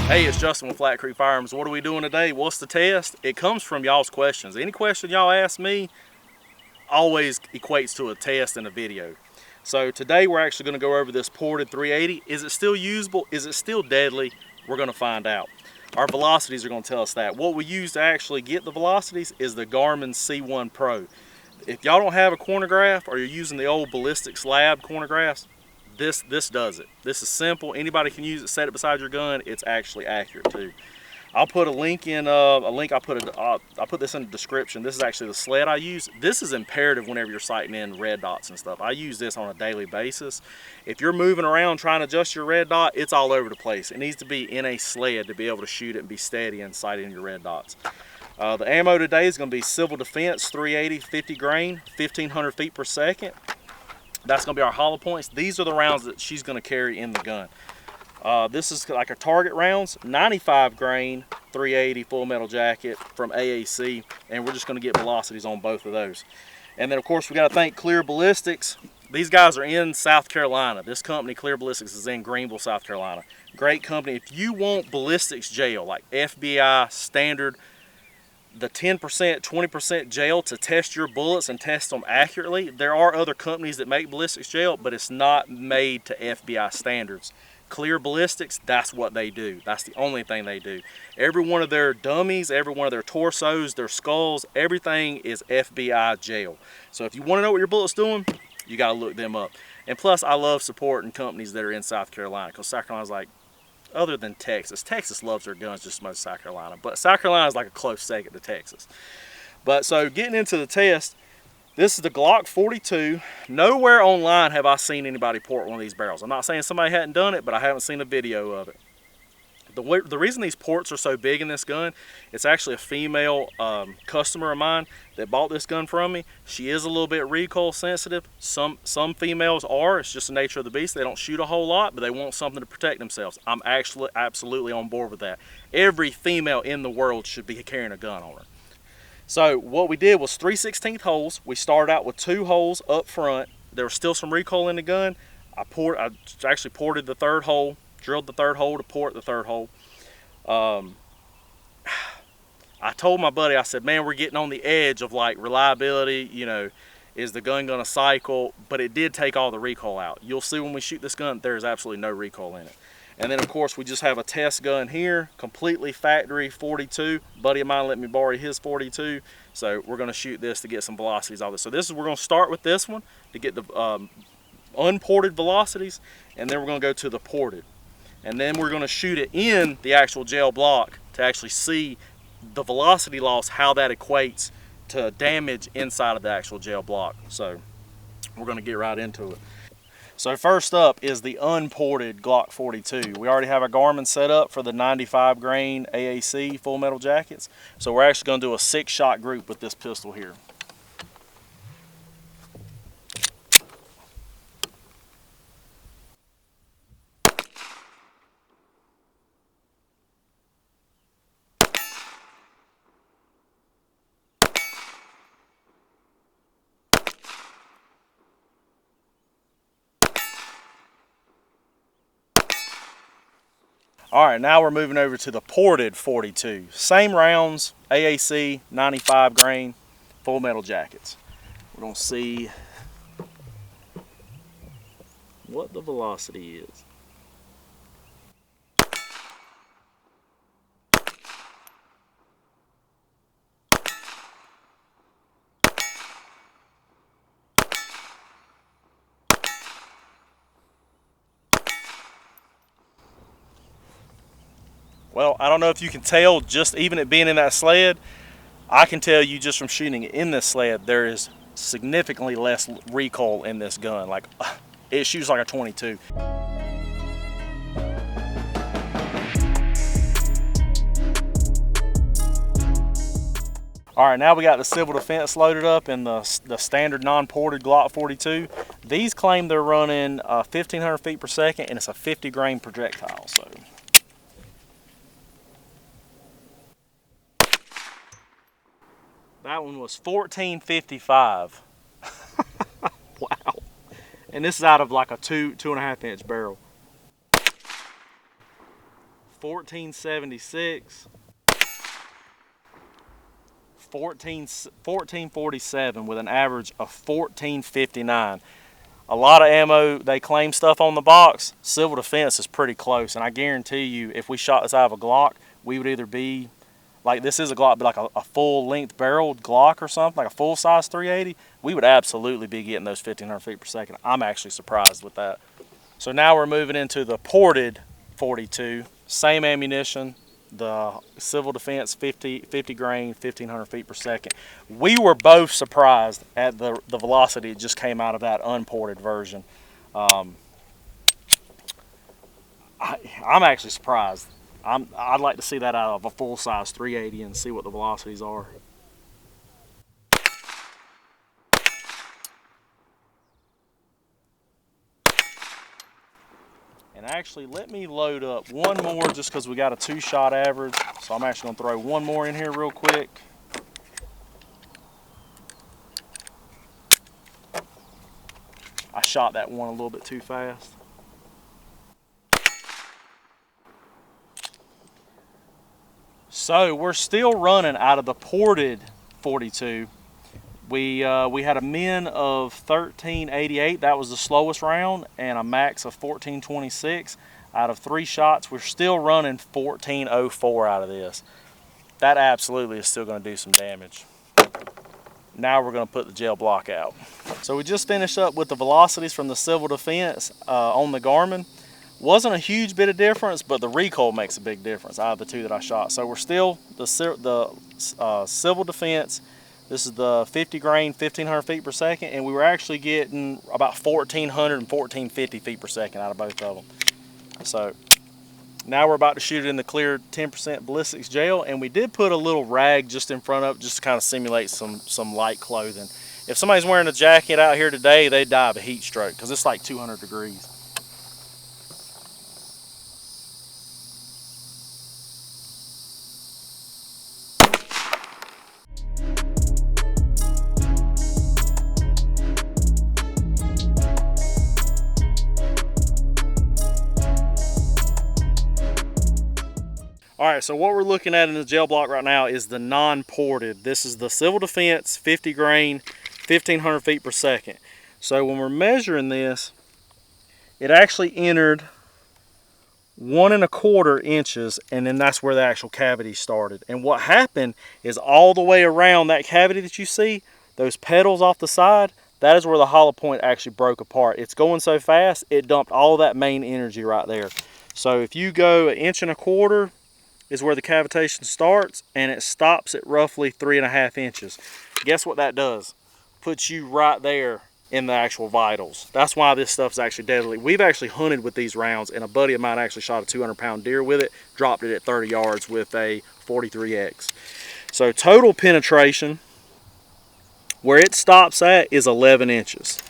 Hey, it's Justin with Flat Creek Firearms. What are we doing today? What's the test? It comes from y'all's questions. Any question y'all ask me always equates to a test in a video. So today we're actually going to go over this ported 380. Is it still usable? Is it still deadly? We're going to find out. Our velocities are going to tell us that. What we use to actually get the velocities is the Garmin C1 Pro. If y'all don't have a chronograph or you're using the old Ballistics lab chronographs, this does it. This is simple. Anybody can use it. Set it beside your gun. It's actually accurate too. I'll put a link in I put this in the description. This is actually the sled I use. This is imperative whenever you're sighting in red dots and stuff. I use this on a daily basis. If you're moving around trying to adjust your red dot, it's all over the place. It needs to be in a sled to be able to shoot it and be steady and sight in your red dots. The ammo today is going to be Civil Defense 380 50 grain, 1500 feet per second. That's going to be our hollow points. These are the rounds that she's going to carry in the gun. This is like a target rounds, 95 grain, 380 full metal jacket from AAC, and we're just going to get velocities on both of those. And then of course we got to thank Clear Ballistics. These guys are in South Carolina. This company, Clear Ballistics, is in Greenville, South Carolina. Great company. If you want ballistics gel, like FBI standard, the 10%, 20% gel to test your bullets and test them accurately. There are other companies that make ballistics gel, but it's not made to FBI standards. Clear Ballistics, that's what they do. That's the only thing they do. Every one of their dummies, every one of their torsos, their skulls, everything is FBI gel. So if you want to know what your bullet's doing, you got to look them up. And plus, I love supporting companies that are in South Carolina, because South Carolina's like, other than Texas. Texas loves their guns just as much as South Carolina, but South Carolina is like a close second to Texas. But so getting into the test, this is the Glock 42. Nowhere online have I seen anybody port one of these barrels. I'm not saying somebody hadn't done it, but I haven't seen a video of it. The reason these ports are so big in this gun, it's actually a female customer of mine that bought this gun from me. She is a little bit recoil sensitive. Some females are. It's just the nature of the beast. They don't shoot a whole lot, but they want something to protect themselves. I'm actually absolutely on board with that. Every female in the world should be carrying a gun on her. So what we did was 3/16 holes. We started out with 2 holes up front. There was still some recoil in the gun. I actually ported the 3rd hole. Drilled the 3rd hole to port the 3rd hole. I told my buddy, I said, man, we're getting on the edge of like reliability, you know, is the gun gonna cycle? But it did take all the recoil out. You'll see when we shoot this gun, there's absolutely no recoil in it. And then of course we just have a test gun here, completely factory 42. A buddy of mine let me borrow his 42. So we're gonna shoot this to get some velocities off this. So we're gonna start with this one to get the unported velocities, and then we're gonna go to the ported. And then we're going to shoot it in the actual gel block to actually see the velocity loss, how that equates to damage inside of the actual gel block. So we're going to get right into it. So first up is the unported Glock 42. We already have our Garmin set up for the 95 grain AAC full metal jackets. So we're actually going to do a 6-shot group with this pistol here. All right, now we're moving over to the ported 42. Same rounds, AAC, 95 grain, full metal jackets. We're gonna see what the velocity is. Well, I don't know if you can tell, just even it being in that sled, I can tell you just from shooting it in this sled, there is significantly less recoil in this gun. Like, it shoots like a 22. All right, now we got the Civil Defense loaded up in the standard non-ported Glock 42. These claim they're running 1,500 feet per second, and it's a 50 grain projectile. So that one was 1455. Wow. And this is out of like a 2.5 inch barrel. 1476, 1447 with an average of 1459. A lot of ammo, they claim stuff on the box. Civil defense is pretty close, and I guarantee you, if we shot this out of a Glock, we would either be, like this is a Glock, but like a full length barreled Glock or something, like a full size 380, we would absolutely be getting those 1500 feet per second. I'm actually surprised with that. So now we're moving into the ported 42, same ammunition, the civil defense 50 grain, 1500 feet per second. We were both surprised at the velocity it just came out of that unported version. I'm actually surprised. I'd like to see that out of a full size 380 and see what the velocities are. And actually, let me load up one more just because we got a 2-shot average. So I'm actually gonna throw one more in here real quick. I shot that one a little bit too fast. So we're still running out of the ported 42. We had a min of 1388, that was the slowest round, and a max of 1426. Out of 3 shots, we're still running 1404 out of this. That absolutely is still going to do some damage. Now we're going to put the gel block out. So we just finished up with the velocities from the civil defense on the Garmin. Wasn't a huge bit of difference, but the recoil makes a big difference out of the 2 that I shot. So we're still the civil defense. This is the 50 grain, 1500 feet per second, and we were actually getting about 1400 and 1450 feet per second out of both of them. So now we're about to shoot it in the clear 10% ballistics gel, and we did put a little rag just in front of it just to kind of simulate some light clothing. If somebody's wearing a jacket out here today, they'd die of a heat stroke because it's like 200 degrees. All right, so what we're looking at in the gel block right now is the non-ported. This is the civil defense 50 grain, 1500 feet per second. So when we're measuring this, it actually entered 1 1/4 inches, and then that's where the actual cavity started. And what happened is all the way around that cavity that you see, those petals off the side, that is where the hollow point actually broke apart. It's going so fast, it dumped all that main energy right there. So if you go 1 1/4 inches, is where the cavitation starts, and it stops at roughly 3.5 inches. Guess what that does? Puts you right there in the actual vitals. That's why this stuff's actually deadly. We've actually hunted with these rounds, and a buddy of mine actually shot a 200-pound deer with it, dropped it at 30 yards with a 43X. So total penetration, where it stops at, is 11 inches.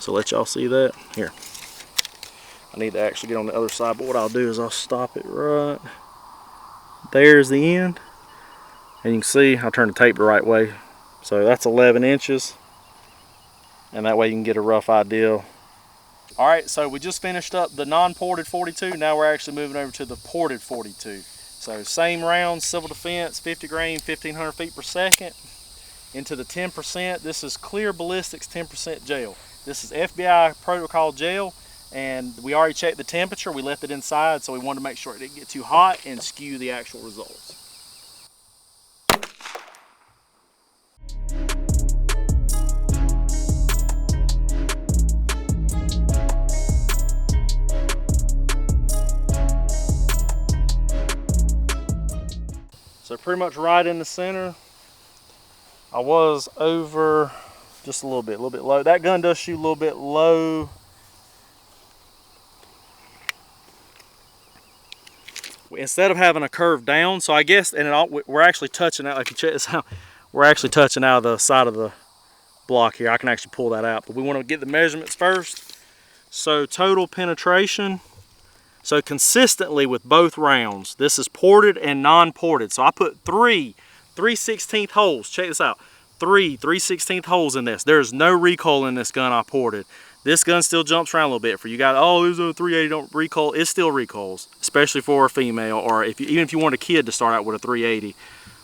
So let y'all see that. Here. I need to actually get on the other side, but what I'll do is I'll stop it right there's the end, and you can see I'll turn the tape the right way. So that's 11 inches, and that way you can get a rough idea. All right, so we just finished up the non-ported 42. Now we're actually moving over to the ported 42. So same round, civil defense, 50 grain, 1500 feet per second, into the 10%. This is clear ballistics 10% gel. This is FBI protocol gel. And we already checked the temperature, we left it inside, so we wanted to make sure it didn't get too hot and skew the actual results. So pretty much right in the center. I was over just a little bit low. That gun does shoot a little bit low. Instead of having a curve down, so I guess, and we're actually touching out, if you check this out, we're actually touching out of the side of the block here. I can actually pull that out, but we want to get the measurements first. So total penetration, so consistently with both rounds, this is ported and non-ported. So I put 3 3/16 holes, check this out, 3 3/16 holes in this. There's no recoil in this gun I ported. This gun still jumps around a little bit. For you guys, oh, there's a 380 don't recoil. It still recoils, especially for a female, or even if you want a kid to start out with a 380.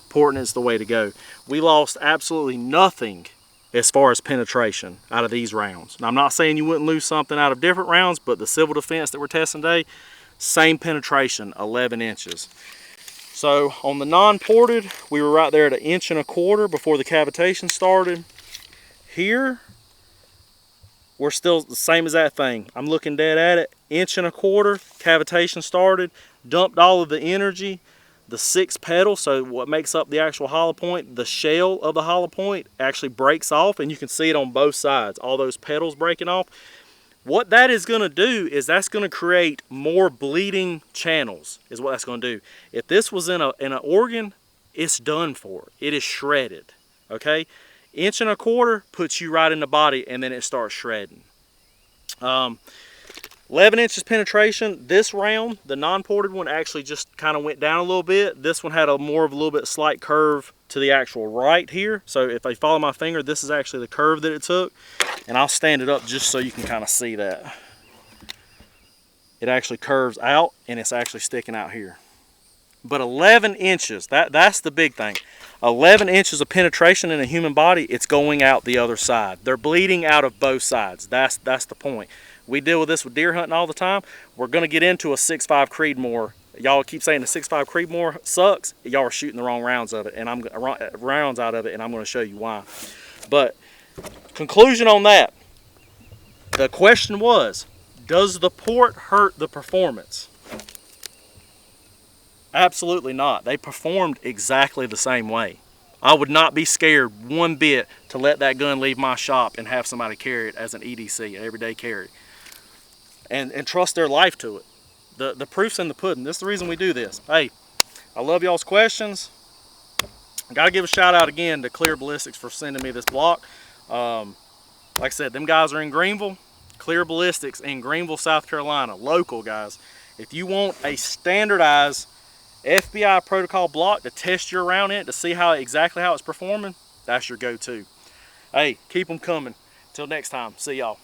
Important is the way to go. We lost absolutely nothing as far as penetration out of these rounds. Now, I'm not saying you wouldn't lose something out of different rounds, but the civil defense that we're testing today, same penetration, 11 inches. So on the non-ported, we were right there at 1.25 inches before the cavitation started. Here, we're still the same as that thing. I'm looking dead at it, 1.25 inches, cavitation started, dumped all of the energy, the 6 petals, so what makes up the actual hollow point, the shell of the hollow point actually breaks off, and you can see it on both sides, all those petals breaking off. What that is going to do is that's going to create more bleeding channels, is what that's going to do. If this was in an organ, it's done for. It is shredded, okay? 1.25 inches puts you right in the body, and then it starts shredding. 11 inches penetration. This round, the non-ported one, actually just kind of went down a little bit. This one had a little bit slight curve to the actual right here. So if I follow my finger, this is actually the curve that it took. And I'll stand it up just so you can kind of see that. It actually curves out, and it's actually sticking out here. But 11 inches, that's the big thing. 11 inches of penetration in a human body, it's going out the other side. They're bleeding out of both sides. That's the point. We deal with this with deer hunting all the time. We're going to get into a 6.5 Creedmoor. Y'all keep saying the 6.5 Creedmoor sucks. Y'all are shooting the wrong rounds of it, and I'm out of it, and I'm going to show you why. But conclusion on that. The question was, does the port hurt the performance? Absolutely not. They performed exactly the same way. I would not be scared one bit to let that gun leave my shop and have somebody carry it as an EDC, an everyday carry. And trust their life to it. The proof's in the pudding. This is the reason we do this. Hey, I love y'all's questions. I gotta give a shout out again to Clear Ballistics for sending me this block. Like I said, them guys are in Greenville. Clear Ballistics in Greenville, South Carolina. Local, guys. If you want a standardized FBI protocol block to test your round in, to see exactly how it's performing, that's your go-to. Hey, keep them coming. Till next time, see y'all.